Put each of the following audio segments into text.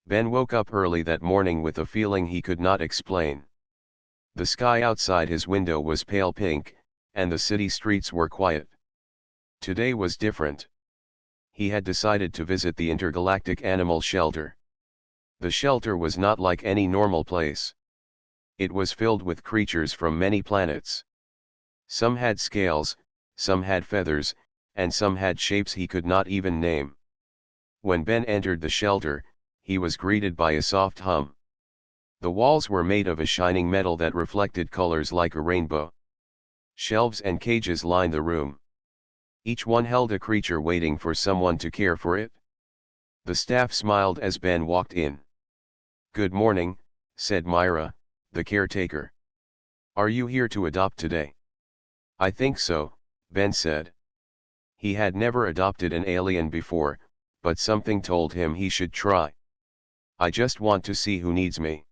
Ben woke up early that morning with a feeling he could not explain. The sky outside his window was pale pink, and the city streets were quiet. Today was different. He had decided to visit the intergalactic animal shelter. The shelter was not like any normal place. It was filled with creatures from many planets. Some had scales, some had feathers, and some had shapes he could not even name. When Ben entered the shelter, he was greeted by a soft hum. The walls were made of a shining metal that reflected colors like a rainbow. Shelves and cages lined the room. Each one held a creature waiting for someone to care for it. The staff smiled as Ben walked in. "Good morning," said Myra, the caretaker. "Are you here to adopt today?" "I think so," Ben said. He had never adopted an alien before, but something told him he should try. "I just want to see who needs me."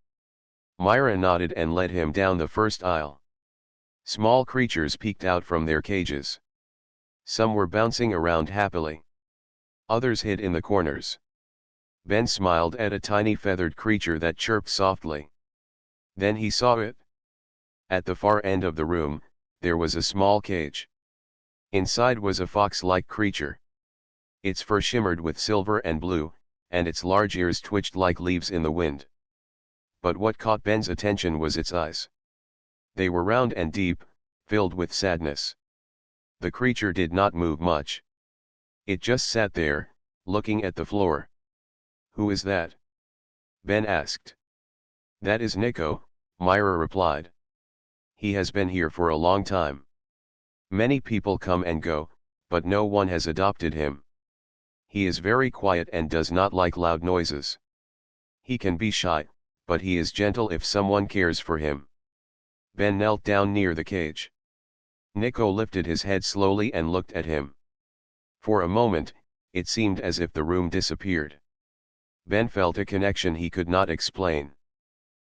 Myra nodded and led him down the first aisle. Small creatures peeked out from their cages. Some were bouncing around happily. Others hid in the corners. Ben smiled at a tiny feathered creature that chirped softly. Then he saw it. At the far end of the room, there was a small cage. Inside was a fox-like creature. Its fur shimmered with silver and blue, and its large ears twitched like leaves in the wind. But what caught Ben's attention was its eyes. They were round and deep, filled with sadness. The creature did not move much. It just sat there, looking at the floor. "Who is that?" Ben asked. "That is Nico," Myra replied. "He has been here for a long time. Many people come and go, but no one has adopted him. He is very quiet and does not like loud noises. He can be shy, but he is gentle if someone cares for him." Ben knelt down near the cage. Nico lifted his head slowly and looked at him. For a moment, it seemed as if the room disappeared. Ben felt a connection he could not explain.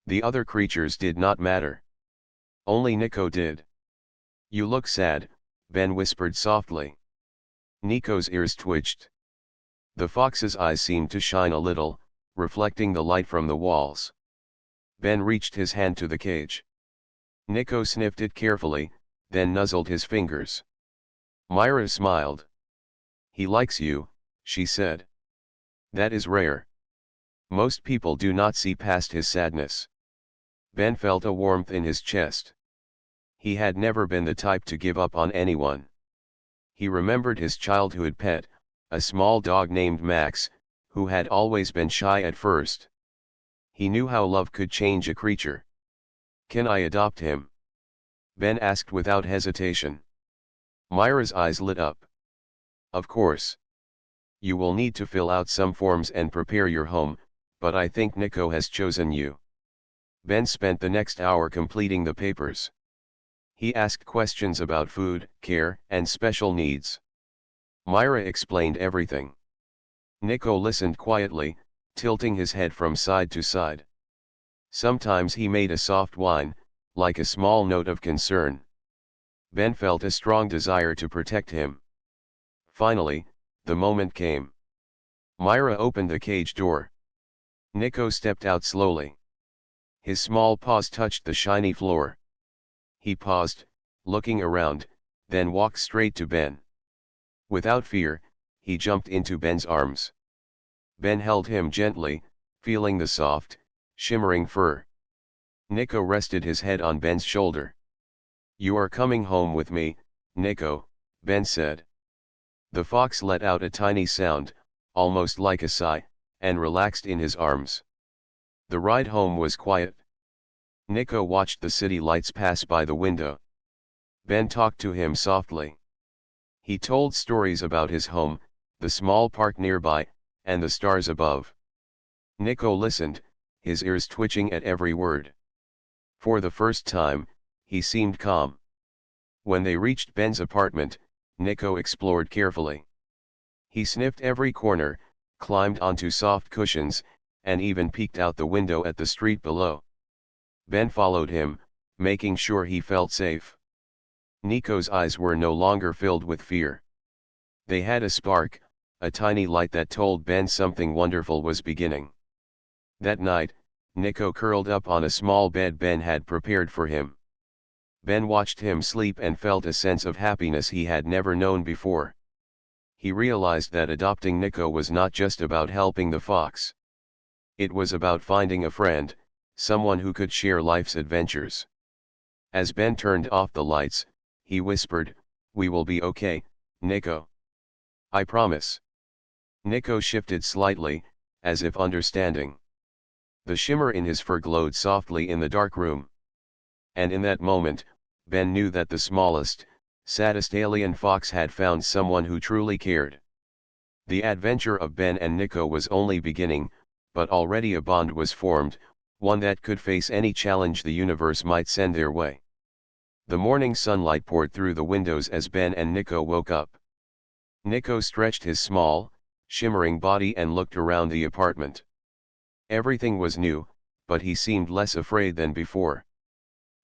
The other creatures did not matter. Only Nico did. "You look sad," Ben whispered softly. Nico's ears twitched. The fox's eyes seemed to shine a little, reflecting the light from the walls. Ben reached his hand to the cage. Nico sniffed it carefully, then nuzzled his fingers. Myra smiled. "He likes you," she said. "That is rare. Most people do not see past his sadness." Ben felt a warmth in his chest. He had never been the type to give up on anyone. He remembered his childhood pet, a small dog named Max, who had always been shy at first. He knew how love could change a creature. "Can I adopt him?" Ben asked without hesitation. Myra's eyes lit up. "Of course. You will need to fill out some forms and prepare your home, but I think Nico has chosen you." Ben spent the next hour completing the papers. He asked questions about food, care, and special needs. Myra explained everything. Nico listened quietly, tilting his head from side to side. Sometimes he made a soft whine, like a small note of concern. Ben felt a strong desire to protect him. Finally, the moment came. Myra opened the cage door. Nico stepped out slowly. His small paws touched the shiny floor. He paused, looking around, then walked straight to Ben. Without fear, he jumped into Ben's arms. Ben held him gently, feeling the soft, shimmering fur. Nico rested his head on Ben's shoulder. "You are coming home with me, Nico," Ben said. The fox let out a tiny sound, almost like a sigh, and relaxed in his arms. The ride home was quiet. Nico watched the city lights pass by the window. Ben talked to him softly. He told stories about his home, the small park nearby, and the stars above. Nico listened, his ears twitching at every word. For the first time, he seemed calm. When they reached Ben's apartment, Nico explored carefully. He sniffed every corner, climbed onto soft cushions, and even peeked out the window at the street below. Ben followed him, making sure he felt safe. Nico's eyes were no longer filled with fear. They had a spark, a tiny light that told Ben something wonderful was beginning. That night, Nico curled up on a small bed Ben had prepared for him. Ben watched him sleep and felt a sense of happiness he had never known before. He realized that adopting Nico was not just about helping the fox. It was about finding a friend, someone who could share life's adventures. As Ben turned off the lights, he whispered, "We will be okay, Nico. I promise." Nico shifted slightly, as if understanding. The shimmer in his fur glowed softly in the dark room. And in that moment, Ben knew that the smallest, saddest alien fox had found someone who truly cared. The adventure of Ben and Nico was only beginning, but already a bond was formed, one that could face any challenge the universe might send their way. The morning sunlight poured through the windows as Ben and Nico woke up. Nico stretched his small, shimmering body and looked around the apartment. Everything was new, but he seemed less afraid than before.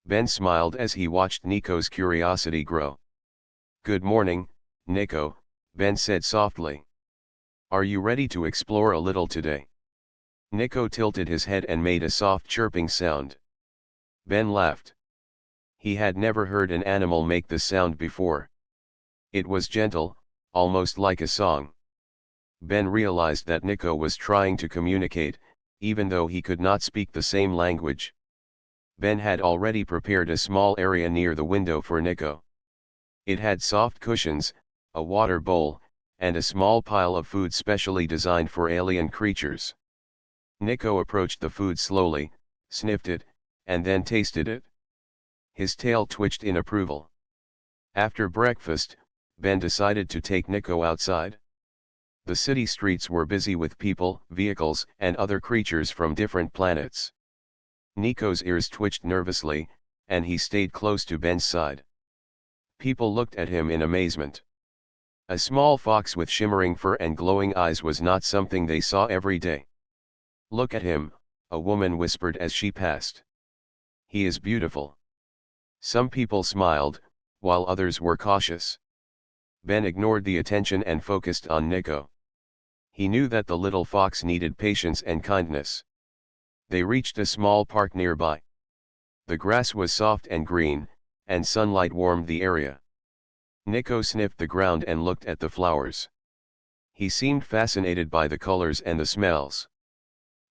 Ben smiled as he watched Nico's curiosity grow. "Good morning, Nico," Ben said softly. "Are you ready to explore a little today?" Nico tilted his head and made a soft chirping sound. Ben laughed. He had never heard an animal make the sound before. It was gentle, almost like a song. Ben realized that Nico was trying to communicate, even though he could not speak the same language. Ben had already prepared a small area near the window for Nico. It had soft cushions, a water bowl, and a small pile of food specially designed for alien creatures. Nico approached the food slowly, sniffed it, and then tasted it. His tail twitched in approval. After breakfast, Ben decided to take Nico outside. The city streets were busy with people, vehicles, and other creatures from different planets. Nico's ears twitched nervously, and he stayed close to Ben's side. People looked at him in amazement. A small fox with shimmering fur and glowing eyes was not something they saw every day. "Look at him," a woman whispered as she passed. "He is beautiful." Some people smiled, while others were cautious. Ben ignored the attention and focused on Nico. He knew that the little fox needed patience and kindness. They reached a small park nearby. The grass was soft and green, and sunlight warmed the area. Nico sniffed the ground and looked at the flowers. He seemed fascinated by the colors and the smells.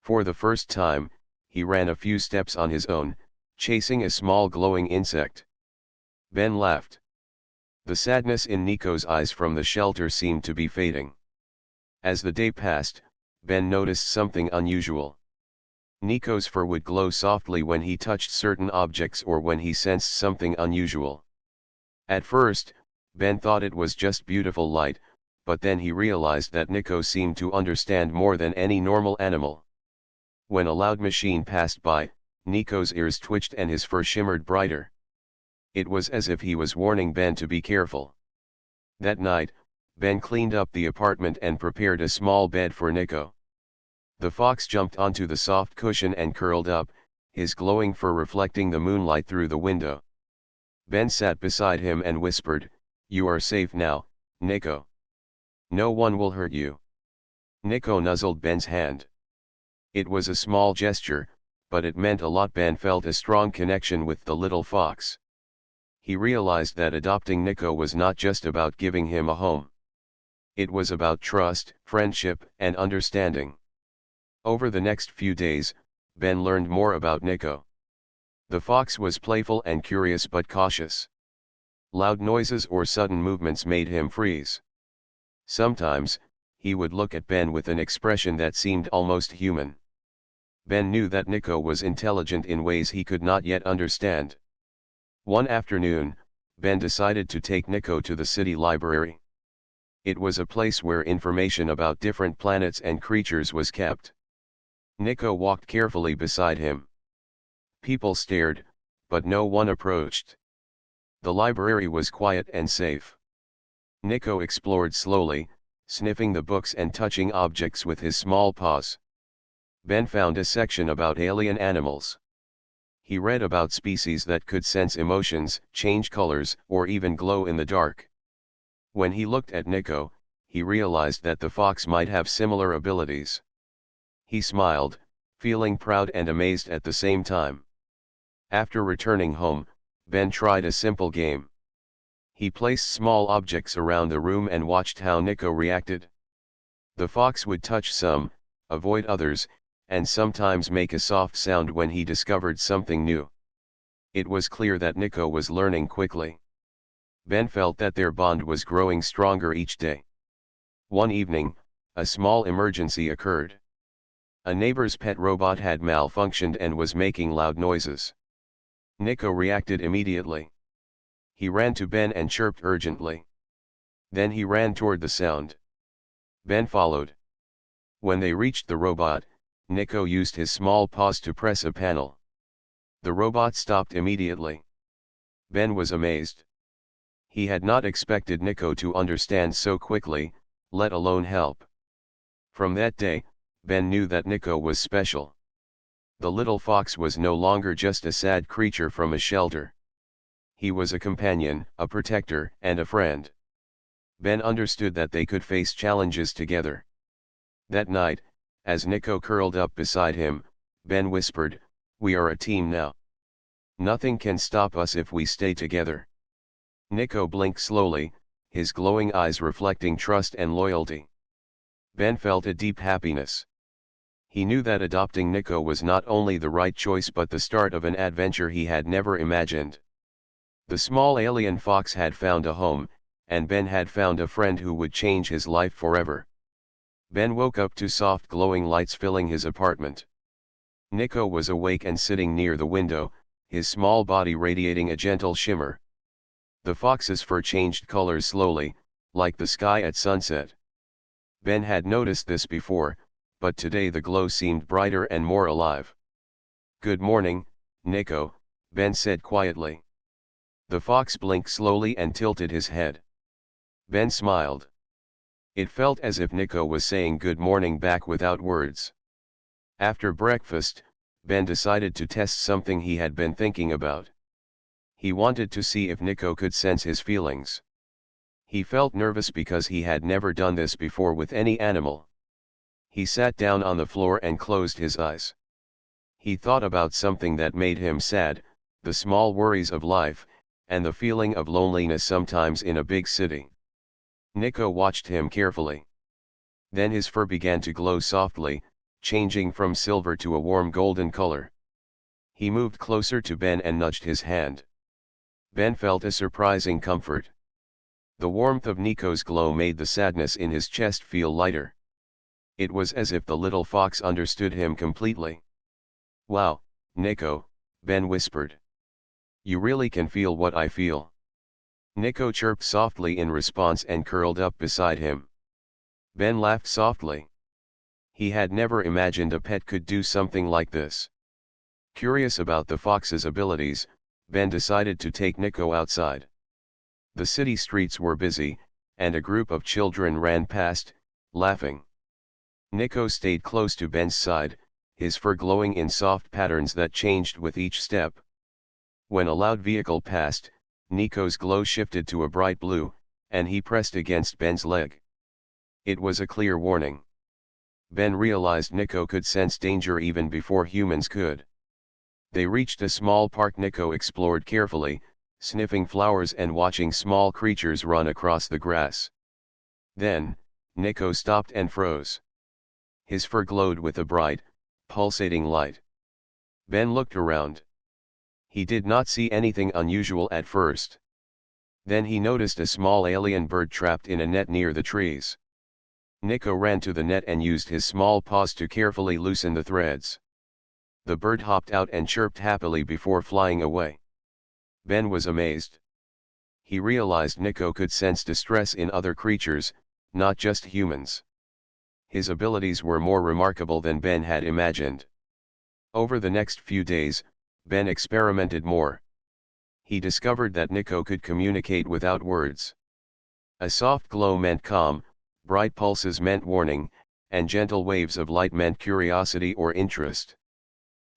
For the first time, he ran a few steps on his own, chasing a small glowing insect. Ben laughed. The sadness in Nico's eyes from the shelter seemed to be fading. As the day passed, Ben noticed something unusual. Nico's fur would glow softly when he touched certain objects or when he sensed something unusual. At first, Ben thought it was just beautiful light, but then he realized that Nico seemed to understand more than any normal animal. When a loud machine passed by, Nico's ears twitched and his fur shimmered brighter. It was as if he was warning Ben to be careful. That night, Ben cleaned up the apartment and prepared a small bed for Nico. The fox jumped onto the soft cushion and curled up, his glowing fur reflecting the moonlight through the window. Ben sat beside him and whispered, "You are safe now, Nico. No one will hurt you." Nico nuzzled Ben's hand. It was a small gesture, but it meant a lot. Ben felt a strong connection with the little fox. He realized that adopting Nico was not just about giving him a home. It was about trust, friendship, and understanding. Over the next few days, Ben learned more about Nico. The fox was playful and curious but cautious. Loud noises or sudden movements made him freeze. Sometimes, he would look at Ben with an expression that seemed almost human. Ben knew that Nico was intelligent in ways he could not yet understand. One afternoon, Ben decided to take Nico to the city library. It was a place where information about different planets and creatures was kept. Nico walked carefully beside him. People stared, but no one approached. The library was quiet and safe. Nico explored slowly, sniffing the books and touching objects with his small paws. Ben found a section about alien animals. He read about species that could sense emotions, change colors, or even glow in the dark. When he looked at Nico, he realized that the fox might have similar abilities. He smiled, feeling proud and amazed at the same time. After returning home, Ben tried a simple game. He placed small objects around the room and watched how Nico reacted. The fox would touch some, avoid others, and sometimes make a soft sound when he discovered something new. It was clear that Nico was learning quickly. Ben felt that their bond was growing stronger each day. One evening, a small emergency occurred. A neighbor's pet robot had malfunctioned and was making loud noises. Nico reacted immediately. He ran to Ben and chirped urgently. Then he ran toward the sound. Ben followed. When they reached the robot, Nico used his small paws to press a panel. The robot stopped immediately. Ben was amazed. He had not expected Nico to understand so quickly, let alone help. From that day, Ben knew that Nico was special. The little fox was no longer just a sad creature from a shelter. He was a companion, a protector, and a friend. Ben understood that they could face challenges together. That night, as Nico curled up beside him, Ben whispered, "We are a team now. Nothing can stop us if we stay together." Nico blinked slowly, his glowing eyes reflecting trust and loyalty. Ben felt a deep happiness. He knew that adopting Nico was not only the right choice but the start of an adventure he had never imagined. The small alien fox had found a home, and Ben had found a friend who would change his life forever. Ben woke up to soft glowing lights filling his apartment. Nico was awake and sitting near the window, his small body radiating a gentle shimmer. The fox's fur changed colors slowly, like the sky at sunset. Ben had noticed this before, but today the glow seemed brighter and more alive. "Good morning, Nico," Ben said quietly. The fox blinked slowly and tilted his head. Ben smiled. It felt as if Nico was saying good morning back without words. After breakfast, Ben decided to test something he had been thinking about. He wanted to see if Nico could sense his feelings. He felt nervous because he had never done this before with any animal. He sat down on the floor and closed his eyes. He thought about something that made him sad, the small worries of life, and the feeling of loneliness sometimes in a big city. Nico watched him carefully. Then his fur began to glow softly, changing from silver to a warm golden color. He moved closer to Ben and nudged his hand. Ben felt a surprising comfort. The warmth of Nico's glow made the sadness in his chest feel lighter. It was as if the little fox understood him completely. "Wow, Nico," Ben whispered. "You really can feel what I feel." Nico chirped softly in response and curled up beside him. Ben laughed softly. He had never imagined a pet could do something like this. Curious about the fox's abilities, Ben decided to take Nico outside. The city streets were busy, and a group of children ran past, laughing. Nico stayed close to Ben's side, his fur glowing in soft patterns that changed with each step. When a loud vehicle passed, Nico's glow shifted to a bright blue, and he pressed against Ben's leg. It was a clear warning. Ben realized Nico could sense danger even before humans could. They reached a small park. Nico explored carefully, sniffing flowers and watching small creatures run across the grass. Then, Nico stopped and froze. His fur glowed with a bright, pulsating light. Ben looked around. He did not see anything unusual at first. Then he noticed a small alien bird trapped in a net near the trees. Nico ran to the net and used his small paws to carefully loosen the threads. The bird hopped out and chirped happily before flying away. Ben was amazed. He realized Nico could sense distress in other creatures, not just humans. His abilities were more remarkable than Ben had imagined. Over the next few days, Ben experimented more. He discovered that Nico could communicate without words. A soft glow meant calm, bright pulses meant warning, and gentle waves of light meant curiosity or interest.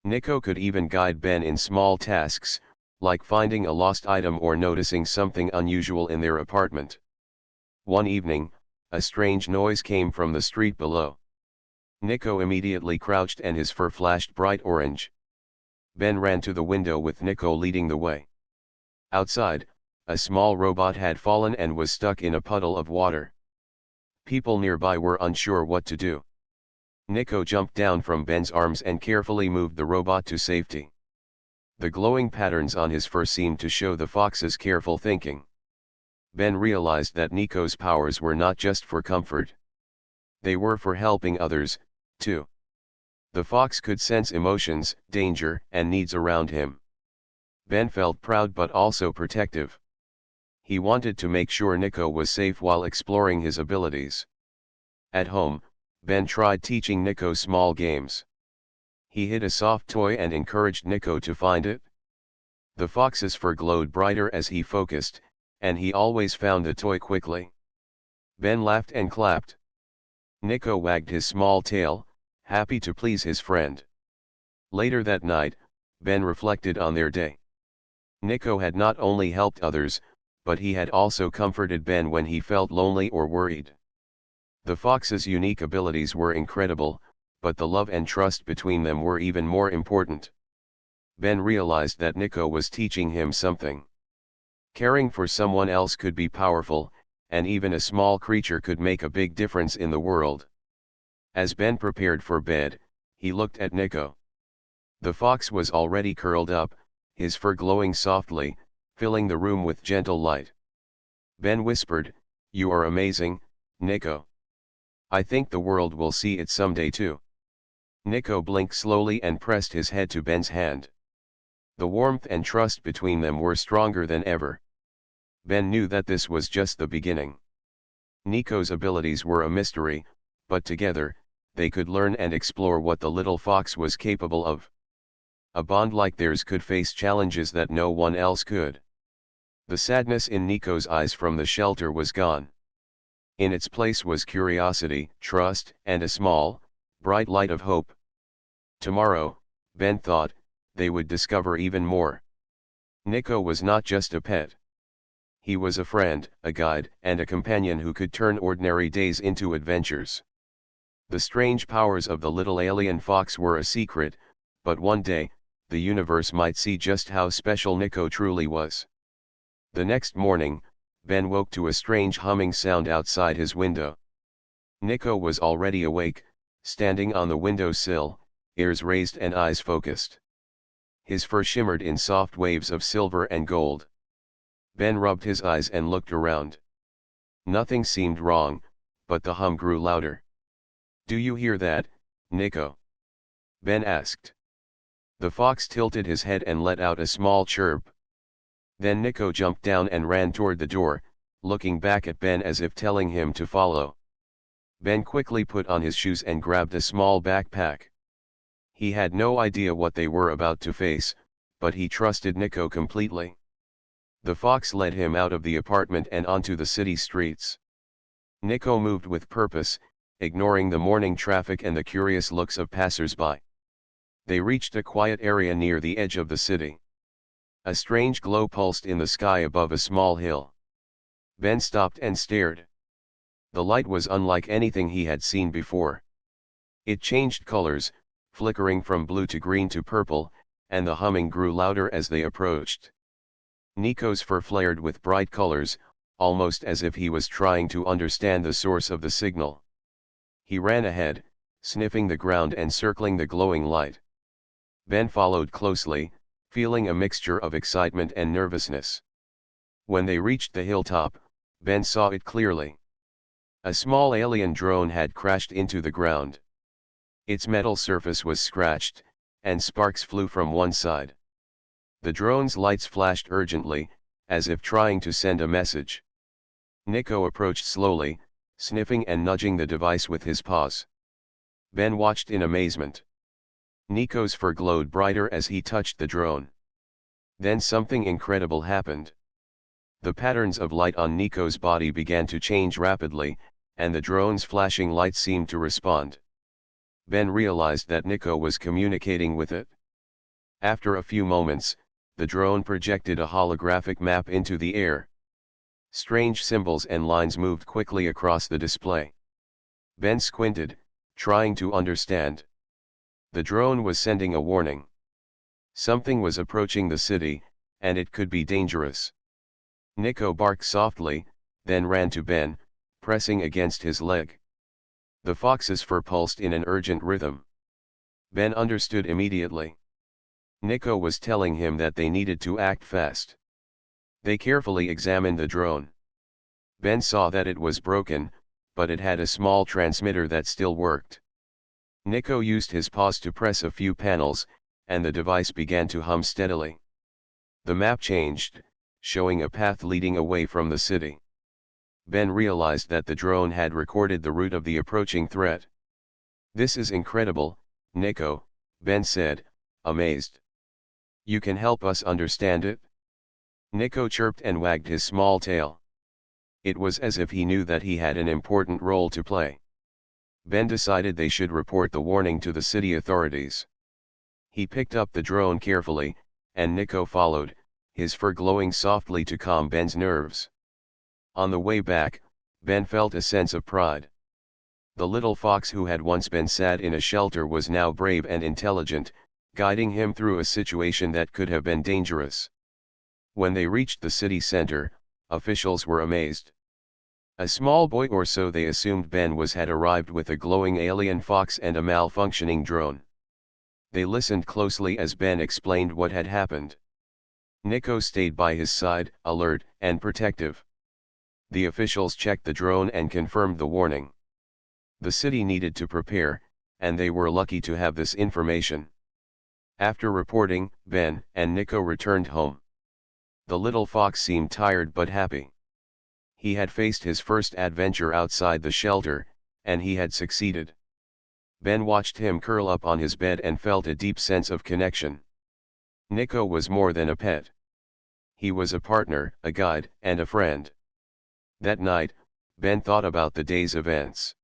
Nico could even guide Ben in small tasks, like finding a lost item or noticing something unusual in their apartment. One evening, a strange noise came from the street below. Nico immediately crouched and his fur flashed bright orange. Ben ran to the window with Nico leading the way. Outside, a small robot had fallen and was stuck in a puddle of water. People nearby were unsure what to do. Nico jumped down from Ben's arms and carefully moved the robot to safety. The glowing patterns on his fur seemed to show the fox's careful thinking. Ben realized that Nico's powers were not just for comfort. They were for helping others, too. The fox could sense emotions, danger, and needs around him. Ben felt proud but also protective. He wanted to make sure Nico was safe while exploring his abilities. At home, Ben tried teaching Nico small games. He hid a soft toy and encouraged Nico to find it. The fox's fur glowed brighter as he focused, and he always found the toy quickly. Ben laughed and clapped. Nico wagged his small tail, happy to please his friend. Later that night, Ben reflected on their day. Nico had not only helped others, but he had also comforted Ben when he felt lonely or worried. The fox's unique abilities were incredible, but the love and trust between them were even more important. Ben realized that Nico was teaching him something. Caring for someone else could be powerful, and even a small creature could make a big difference in the world. As Ben prepared for bed, he looked at Nico. The fox was already curled up, his fur glowing softly, filling the room with gentle light. Ben whispered, "You are amazing, Nico. I think the world will see it someday too." Nico blinked slowly and pressed his head to Ben's hand. The warmth and trust between them were stronger than ever. Ben knew that this was just the beginning. Nico's abilities were a mystery, but together, they could learn and explore what the little fox was capable of. A bond like theirs could face challenges that no one else could. The sadness in Nico's eyes from the shelter was gone. In its place was curiosity, trust, and a small, bright light of hope. Tomorrow, Ben thought, they would discover even more. Nico was not just a pet. He was a friend, a guide, and a companion who could turn ordinary days into adventures. The strange powers of the little alien fox were a secret, but one day, the universe might see just how special Nico truly was. The next morning, Ben woke to a strange humming sound outside his window. Nico was already awake, standing on the windowsill, ears raised and eyes focused. His fur shimmered in soft waves of silver and gold. Ben rubbed his eyes and looked around. Nothing seemed wrong, but the hum grew louder. "Do you hear that, Nico?" Ben asked. The fox tilted his head and let out a small chirp. Then Nico jumped down and ran toward the door, looking back at Ben as if telling him to follow. Ben quickly put on his shoes and grabbed a small backpack. He had no idea what they were about to face, but he trusted Nico completely. The fox led him out of the apartment and onto the city streets. Nico moved with purpose, ignoring the morning traffic and the curious looks of passers-by. They reached a quiet area near the edge of the city. A strange glow pulsed in the sky above a small hill. Ben stopped and stared. The light was unlike anything he had seen before. It changed colors, flickering from blue to green to purple, and the humming grew louder as they approached. Nico's fur flared with bright colors, almost as if he was trying to understand the source of the signal. He ran ahead, sniffing the ground and circling the glowing light. Ben followed closely, feeling a mixture of excitement and nervousness. When they reached the hilltop, Ben saw it clearly. A small alien drone had crashed into the ground. Its metal surface was scratched, and sparks flew from one side. The drone's lights flashed urgently, as if trying to send a message. Nico approached slowly, sniffing and nudging the device with his paws. Ben watched in amazement. Nico's fur glowed brighter as he touched the drone. Then something incredible happened. The patterns of light on Nico's body began to change rapidly, and the drone's flashing lights seemed to respond. Ben realized that Nico was communicating with it. After a few moments, the drone projected a holographic map into the air. Strange symbols and lines moved quickly across the display. Ben squinted, trying to understand. The drone was sending a warning. Something was approaching the city, and it could be dangerous. Nico barked softly, then ran to Ben, pressing against his leg. The fox's fur pulsed in an urgent rhythm. Ben understood immediately. Nico was telling him that they needed to act fast. They carefully examined the drone. Ben saw that it was broken, but it had a small transmitter that still worked. Nico used his paws to press a few panels, and the device began to hum steadily. The map changed, showing a path leading away from the city. Ben realized that the drone had recorded the route of the approaching threat. "This is incredible, Nico," Ben said, amazed. "You can help us understand it?" Nico chirped and wagged his small tail. It was as if he knew that he had an important role to play. Ben decided they should report the warning to the city authorities. He picked up the drone carefully, and Nico followed, his fur glowing softly to calm Ben's nerves. On the way back, Ben felt a sense of pride. The little fox who had once been sad in a shelter was now brave and intelligent, guiding him through a situation that could have been dangerous. When they reached the city center, officials were amazed. A small boy, or so they assumed Ben was, had arrived with a glowing alien fox and a malfunctioning drone. They listened closely as Ben explained what had happened. Nico stayed by his side, alert and protective. The officials checked the drone and confirmed the warning. The city needed to prepare, and they were lucky to have this information. After reporting, Ben and Nico returned home. The little fox seemed tired but happy. He had faced his first adventure outside the shelter, and he had succeeded. Ben watched him curl up on his bed and felt a deep sense of connection. Nico was more than a pet. He was a partner, a guide, and a friend. That night, Ben thought about the day's events.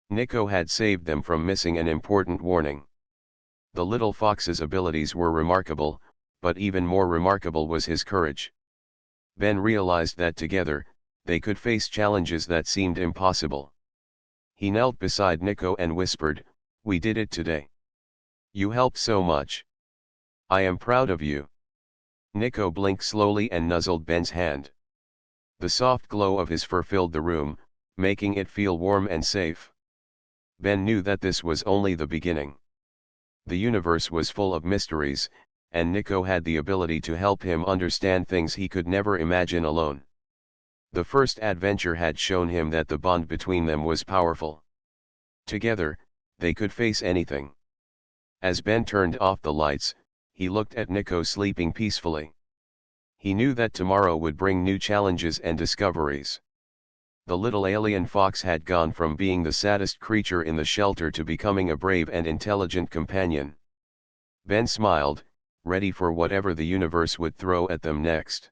Nico had saved them from missing an important warning. The little fox's abilities were remarkable, but even more remarkable was his courage. Ben realized that together, they could face challenges that seemed impossible. He knelt beside Nico and whispered, "We did it today. You helped so much. I am proud of you." Nico blinked slowly and nuzzled Ben's hand. The soft glow of his fur filled the room, making it feel warm and safe. Ben knew that this was only the beginning. The universe was full of mysteries, and Nico had the ability to help him understand things he could never imagine alone. The first adventure had shown him that the bond between them was powerful. Together, they could face anything. As Ben turned off the lights, he looked at Nico sleeping peacefully. He knew that tomorrow would bring new challenges and discoveries. The little alien fox had gone from being the saddest creature in the shelter to becoming a brave and intelligent companion. Ben smiled, ready for whatever the universe would throw at them next.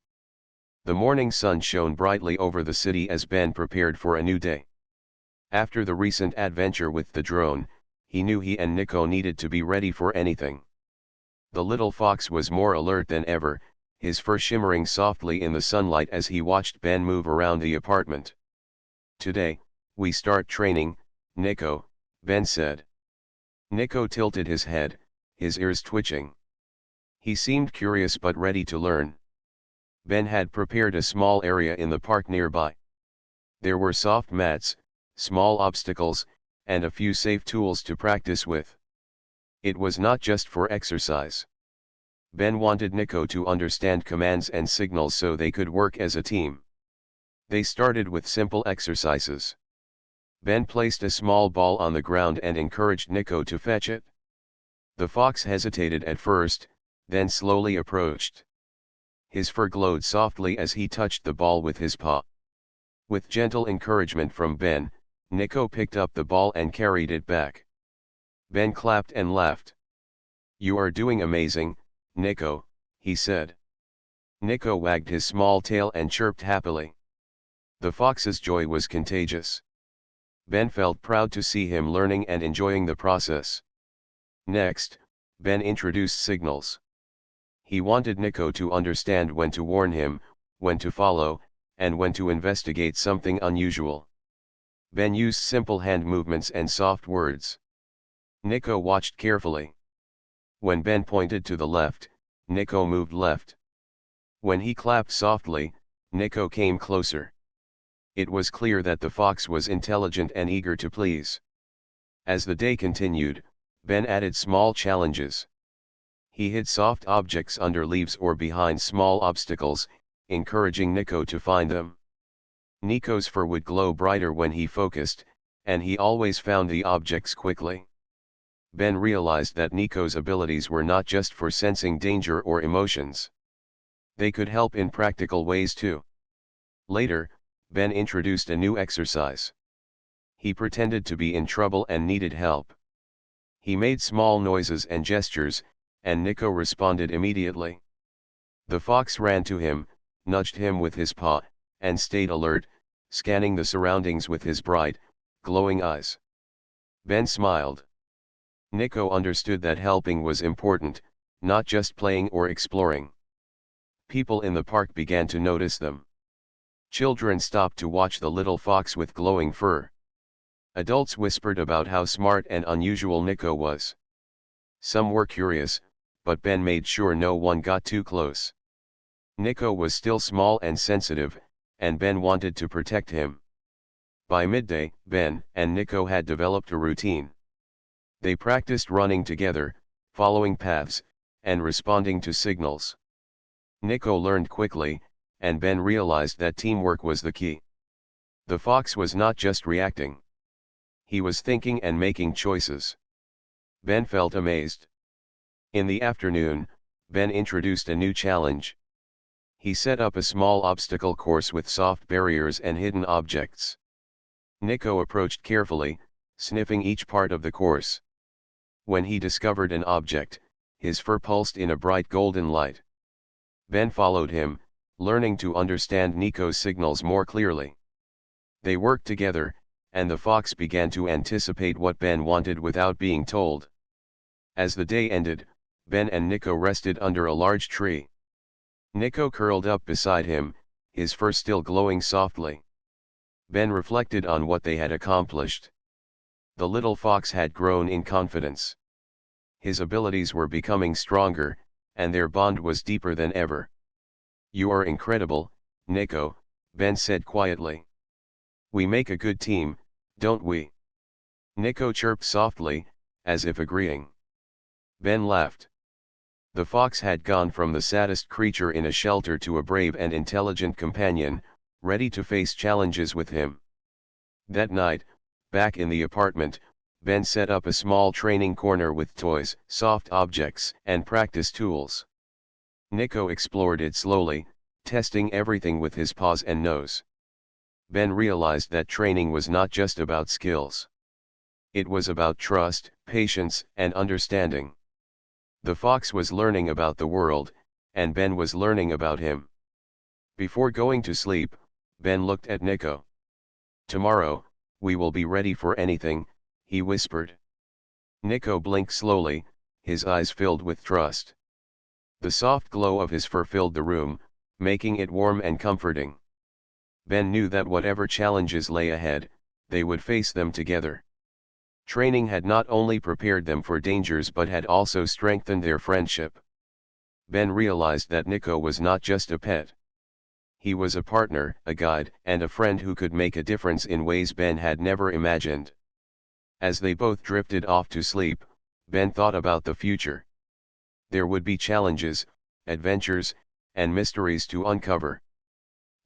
The morning sun shone brightly over the city as Ben prepared for a new day. After the recent adventure with the drone, he knew he and Nico needed to be ready for anything. The little fox was more alert than ever, his fur shimmering softly in the sunlight as he watched Ben move around the apartment. "Today, we start training, Nico," Ben said. Nico tilted his head, his ears twitching. He seemed curious but ready to learn. Ben had prepared a small area in the park nearby. There were soft mats, small obstacles, and a few safe tools to practice with. It was not just for exercise. Ben wanted Nico to understand commands and signals so they could work as a team. They started with simple exercises. Ben placed a small ball on the ground and encouraged Nico to fetch it. The fox hesitated at first, then slowly approached. His fur glowed softly as he touched the ball with his paw. With gentle encouragement from Ben, Nico picked up the ball and carried it back. Ben clapped and laughed. "You are doing amazing, Nico," he said. Nico wagged his small tail and chirped happily. The fox's joy was contagious. Ben felt proud to see him learning and enjoying the process. Next, Ben introduced signals. He wanted Nico to understand when to warn him, when to follow, and when to investigate something unusual. Ben used simple hand movements and soft words. Nico watched carefully. When Ben pointed to the left, Nico moved left. When he clapped softly, Nico came closer. It was clear that the fox was intelligent and eager to please. As the day continued, Ben added small challenges. He hid soft objects under leaves or behind small obstacles, encouraging Nico to find them. Nico's fur would glow brighter when he focused, and he always found the objects quickly. Ben realized that Nico's abilities were not just for sensing danger or emotions. They could help in practical ways too. Later, Ben introduced a new exercise. He pretended to be in trouble and needed help. He made small noises and gestures, and Nico responded immediately. The fox ran to him, nudged him with his paw, and stayed alert, scanning the surroundings with his bright, glowing eyes. Ben smiled. Nico understood that helping was important, not just playing or exploring. People in the park began to notice them. Children stopped to watch the little fox with glowing fur. Adults whispered about how smart and unusual Nico was. Some were curious, but Ben made sure no one got too close. Nico was still small and sensitive, and Ben wanted to protect him. By midday, Ben and Nico had developed a routine. They practiced running together, following paths, and responding to signals. Nico learned quickly, and Ben realized that teamwork was the key. The fox was not just reacting. He was thinking and making choices. Ben felt amazed. In the afternoon, Ben introduced a new challenge. He set up a small obstacle course with soft barriers and hidden objects. Nico approached carefully, sniffing each part of the course. When he discovered an object, his fur pulsed in a bright golden light. Ben followed him, learning to understand Nico's signals more clearly. They worked together, and the fox began to anticipate what Ben wanted without being told. As the day ended, Ben and Nico rested under a large tree. Nico curled up beside him, his fur still glowing softly. Ben reflected on what they had accomplished. The little fox had grown in confidence. His abilities were becoming stronger, and their bond was deeper than ever. "You are incredible, Nico," Ben said quietly. "We make a good team, don't we?" Nico chirped softly, as if agreeing. Ben laughed. The fox had gone from the saddest creature in a shelter to a brave and intelligent companion, ready to face challenges with him. That night, back in the apartment, Ben set up a small training corner with toys, soft objects, and practice tools. Nico explored it slowly, testing everything with his paws and nose. Ben realized that training was not just about skills. It was about trust, patience, and understanding. The fox was learning about the world, and Ben was learning about him. Before going to sleep, Ben looked at Nico. "Tomorrow, we will be ready for anything," he whispered. Nico blinked slowly, his eyes filled with trust. The soft glow of his fur filled the room, making it warm and comforting. Ben knew that whatever challenges lay ahead, they would face them together. Training had not only prepared them for dangers but had also strengthened their friendship. Ben realized that Nico was not just a pet. He was a partner, a guide, and a friend who could make a difference in ways Ben had never imagined. As they both drifted off to sleep, Ben thought about the future. There would be challenges, adventures, and mysteries to uncover.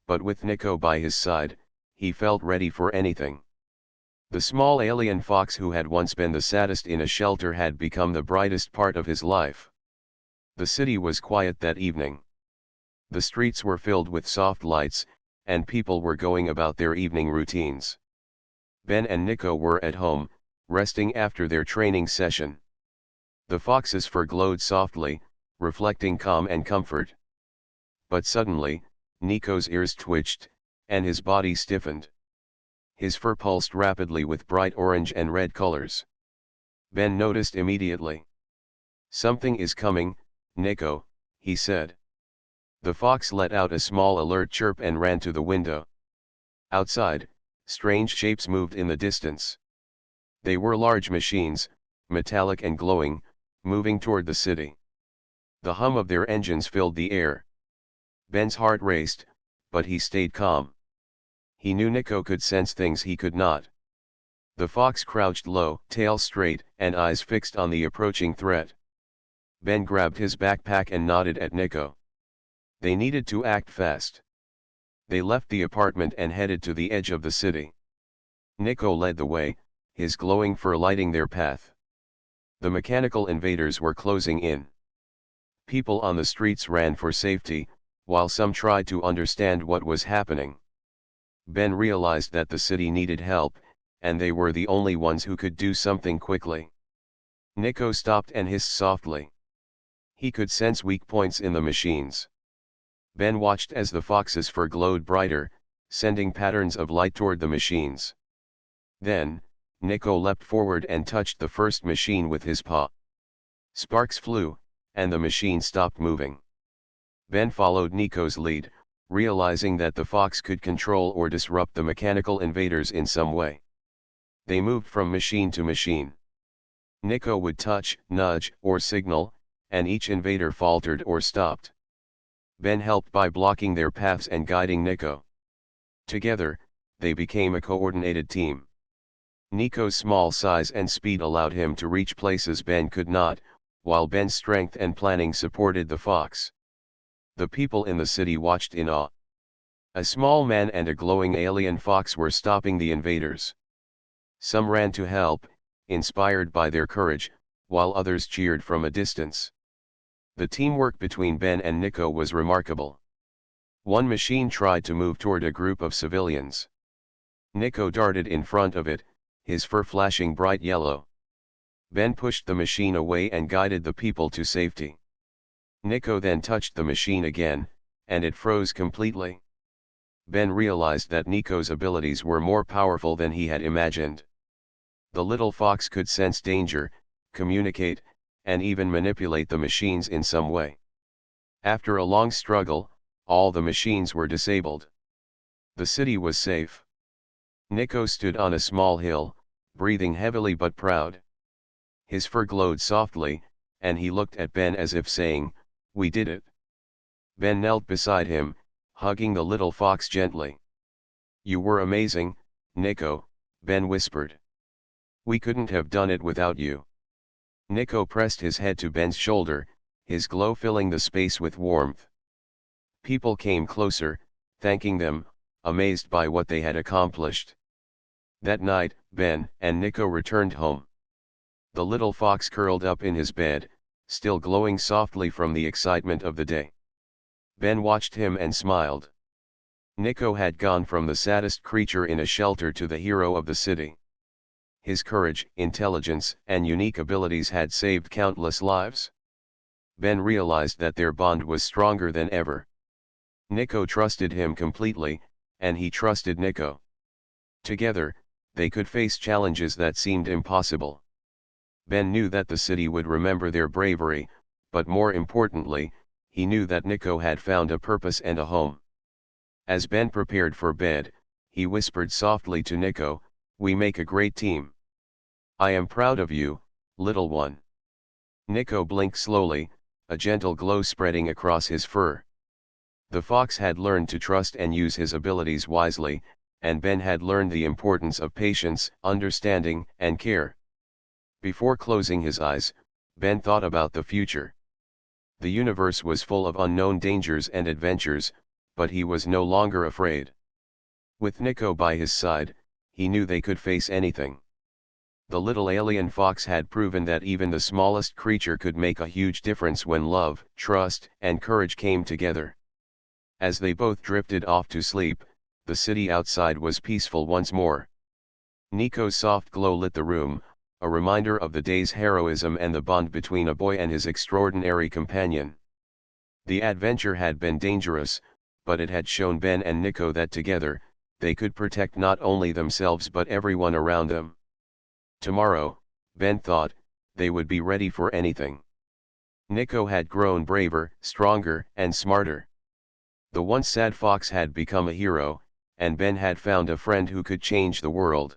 But with Nico by his side, he felt ready for anything. The small alien fox who had once been the saddest in a shelter had become the brightest part of his life. The city was quiet that evening. The streets were filled with soft lights, and people were going about their evening routines. Ben and Nico were at home, resting after their training session. The fox's fur glowed softly, reflecting calm and comfort. But suddenly, Nico's ears twitched, and his body stiffened. His fur pulsed rapidly with bright orange and red colors. Ben noticed immediately. "Something is coming, Nico," he said. The fox let out a small alert chirp and ran to the window. Outside, Strange shapes moved in the distance. They were large machines, metallic and glowing, moving toward the city. The hum of their engines filled the air. Ben's heart raced, but he stayed calm. He knew Nico could sense things he could not. The fox crouched low, tail straight, and eyes fixed on the approaching threat. Ben grabbed his backpack and nodded at Nico. They needed to act fast. They left the apartment and headed to the edge of the city. Nico led the way, his glowing fur lighting their path. The mechanical invaders were closing in. People on the streets ran for safety, while some tried to understand what was happening. Ben realized that the city needed help, and they were the only ones who could do something quickly. Nico stopped and hissed softly. He could sense weak points in the machines. Ben watched as the fox's fur glowed brighter, sending patterns of light toward the machines. Then, Nico leapt forward and touched the first machine with his paw. Sparks flew, and the machine stopped moving. Ben followed Nico's lead, realizing that the fox could control or disrupt the mechanical invaders in some way. They moved from machine to machine. Nico would touch, nudge, or signal, and each invader faltered or stopped. Ben helped by blocking their paths and guiding Nico. Together, they became a coordinated team. Nico's small size and speed allowed him to reach places Ben could not, while Ben's strength and planning supported the fox. The people in the city watched in awe. A small man and a glowing alien fox were stopping the invaders. Some ran to help, inspired by their courage, while others cheered from a distance. The teamwork between Ben and Nico was remarkable. One machine tried to move toward a group of civilians. Nico darted in front of it, his fur flashing bright yellow. Ben pushed the machine away and guided the people to safety. Nico then touched the machine again, and it froze completely. Ben realized that Nico's abilities were more powerful than he had imagined. The little fox could sense danger, communicate, and even manipulate the machines in some way. After a long struggle, all the machines were disabled. The city was safe. Nico stood on a small hill, breathing heavily but proud. His fur glowed softly, and he looked at Ben as if saying, "We did it." Ben knelt beside him, hugging the little fox gently. "You were amazing, Nico," Ben whispered. "We couldn't have done it without you." Nico pressed his head to Ben's shoulder, his glow filling the space with warmth. People came closer, thanking them, amazed by what they had accomplished. That night, Ben and Nico returned home. The little fox curled up in his bed, still glowing softly from the excitement of the day. Ben watched him and smiled. Nico had gone from the saddest creature in a shelter to the hero of the city. His courage, intelligence, and unique abilities had saved countless lives. Ben realized that their bond was stronger than ever. Nico trusted him completely, and he trusted Nico. Together, they could face challenges that seemed impossible. Ben knew that the city would remember their bravery, but more importantly, he knew that Nico had found a purpose and a home. As Ben prepared for bed, he whispered softly to Nico, "We make a great team. I am proud of you, little one." Nico blinked slowly, a gentle glow spreading across his fur. The fox had learned to trust and use his abilities wisely, and Ben had learned the importance of patience, understanding, and care. Before closing his eyes, Ben thought about the future. The universe was full of unknown dangers and adventures, but he was no longer afraid. With Nico by his side, he knew they could face anything. The little alien fox had proven that even the smallest creature could make a huge difference when love, trust, and courage came together. As they both drifted off to sleep, the city outside was peaceful once more. Nico's soft glow lit the room, a reminder of the day's heroism and the bond between a boy and his extraordinary companion. The adventure had been dangerous, but it had shown Ben and Nico that together, they could protect not only themselves but everyone around them. Tomorrow, Ben thought, they would be ready for anything. Nico had grown braver, stronger, and smarter. The once sad fox had become a hero, and Ben had found a friend who could change the world.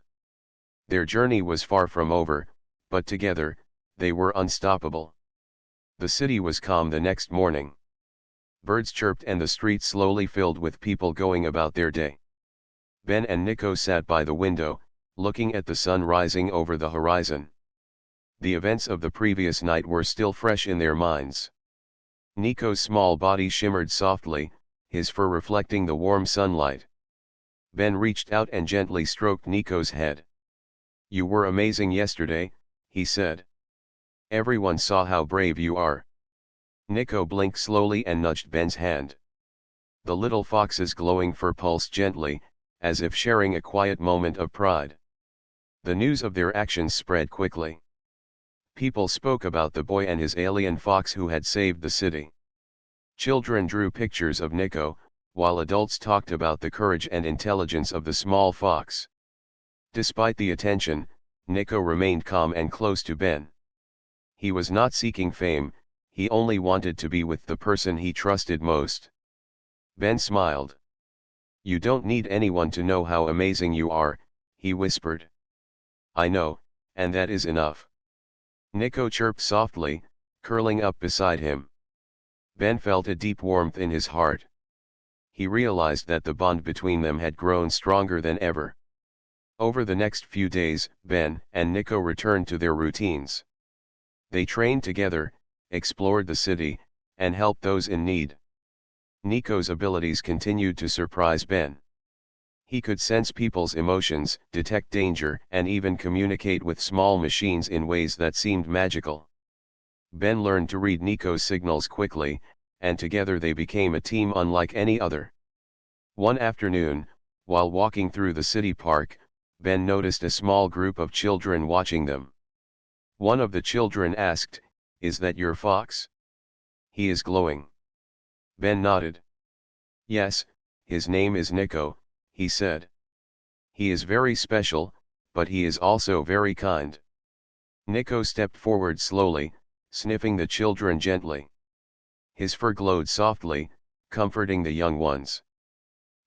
Their journey was far from over, but together, they were unstoppable. The city was calm the next morning. Birds chirped and the streets slowly filled with people going about their day. Ben and Nico sat by the window, looking at the sun rising over the horizon. The events of the previous night were still fresh in their minds. Nico's small body shimmered softly, his fur reflecting the warm sunlight. Ben reached out and gently stroked Nico's head. "You were amazing yesterday," he said. "Everyone saw how brave you are." Nico blinked slowly and nudged Ben's hand. The little fox's glowing fur pulsed gently, as if sharing a quiet moment of pride. The news of their actions spread quickly. People spoke about the boy and his alien fox who had saved the city. Children drew pictures of Nico, while adults talked about the courage and intelligence of the small fox. Despite the attention, Nico remained calm and close to Ben. He was not seeking fame, he only wanted to be with the person he trusted most. Ben smiled. "You don't need anyone to know how amazing you are," he whispered. "I know, and that is enough." Nico chirped softly, curling up beside him. Ben felt a deep warmth in his heart. He realized that the bond between them had grown stronger than ever. Over the next few days, Ben and Nico returned to their routines. They trained together, explored the city, and helped those in need. Nico's abilities continued to surprise Ben. He could sense people's emotions, detect danger, and even communicate with small machines in ways that seemed magical. Ben learned to read Nico's signals quickly, and together they became a team unlike any other. One afternoon, while walking through the city park, Ben noticed a small group of children watching them. One of the children asked, "Is that your fox? He is glowing." Ben nodded. "Yes, his name is Nico," he said. "He is very special, but he is also very kind." Nico stepped forward slowly, sniffing the children gently. His fur glowed softly, comforting the young ones.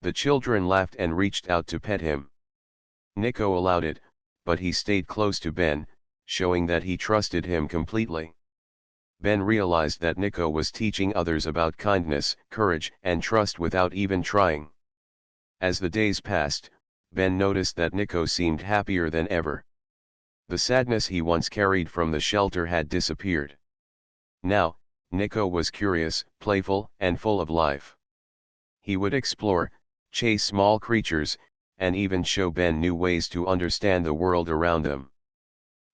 The children laughed and reached out to pet him. Nico allowed it, but he stayed close to Ben, showing that he trusted him completely. Ben realized that Nico was teaching others about kindness, courage, and trust without even trying. As the days passed, Ben noticed that Nico seemed happier than ever. The sadness he once carried from the shelter had disappeared. Now, Nico was curious, playful, and full of life. He would explore, chase small creatures, and even show Ben new ways to understand the world around them.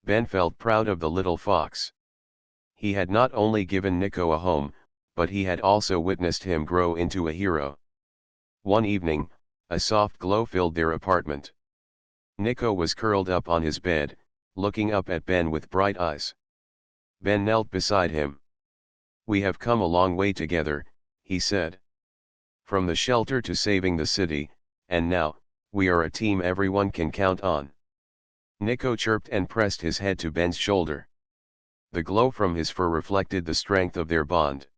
Ben felt proud of the little fox. He had not only given Nico a home, but he had also witnessed him grow into a hero. One evening, a soft glow filled their apartment. Nico was curled up on his bed, looking up at Ben with bright eyes. Ben knelt beside him. "We have come a long way together," he said. "From the shelter to saving the city, and now, we are a team everyone can count on." Nico chirped and pressed his head to Ben's shoulder. The glow from his fur reflected the strength of their bond.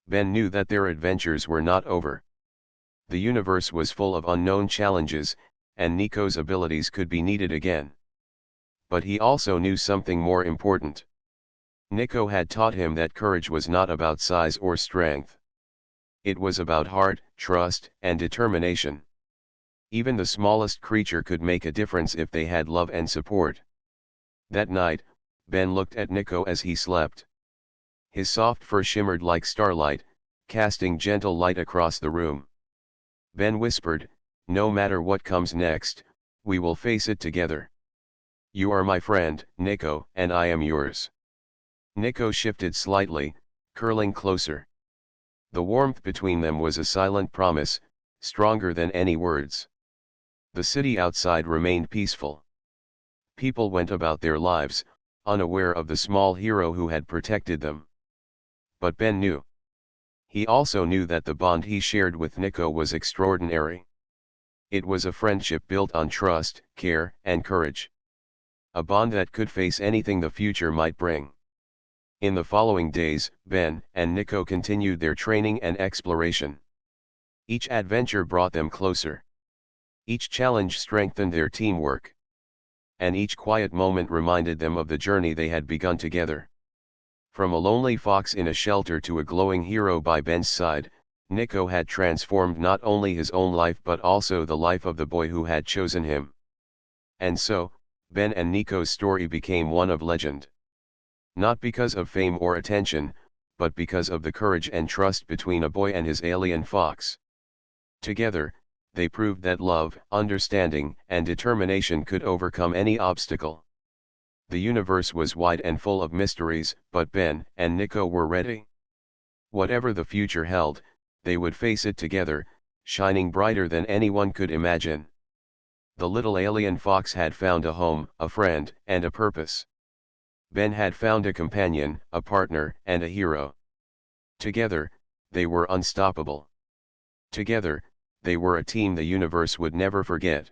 Ben knew that their adventures were not over. The universe was full of unknown challenges, and Nico's abilities could be needed again. But he also knew something more important. Nico had taught him that courage was not about size or strength. It was about heart, trust, and determination. Even the smallest creature could make a difference if they had love and support. That night, Ben looked at Nico as he slept. His soft fur shimmered like starlight, casting gentle light across the room. Ben whispered, "No matter what comes next, we will face it together. You are my friend, Nico, and I am yours." Nico shifted slightly, curling closer. The warmth between them was a silent promise, stronger than any words. The city outside remained peaceful. People went about their lives, unaware of the small hero who had protected them. But Ben knew. He also knew that the bond he shared with Nico was extraordinary. It was a friendship built on trust, care, and courage. A bond that could face anything the future might bring. In the following days, Ben and Nico continued their training and exploration. Each adventure brought them closer. Each challenge strengthened their teamwork. And each quiet moment reminded them of the journey they had begun together. From a lonely fox in a shelter to a glowing hero by Ben's side, Nico had transformed not only his own life but also the life of the boy who had chosen him. And so, Ben and Nico's story became one of legend. Not because of fame or attention, but because of the courage and trust between a boy and his alien fox. Together, they proved that love, understanding, and determination could overcome any obstacle. The universe was wide and full of mysteries, but Ben and Nico were ready. Whatever the future held, they would face it together, shining brighter than anyone could imagine. The little alien fox had found a home, a friend, and a purpose. Ben had found a companion, a partner, and a hero. Together, they were unstoppable. Together, they were a team the universe would never forget.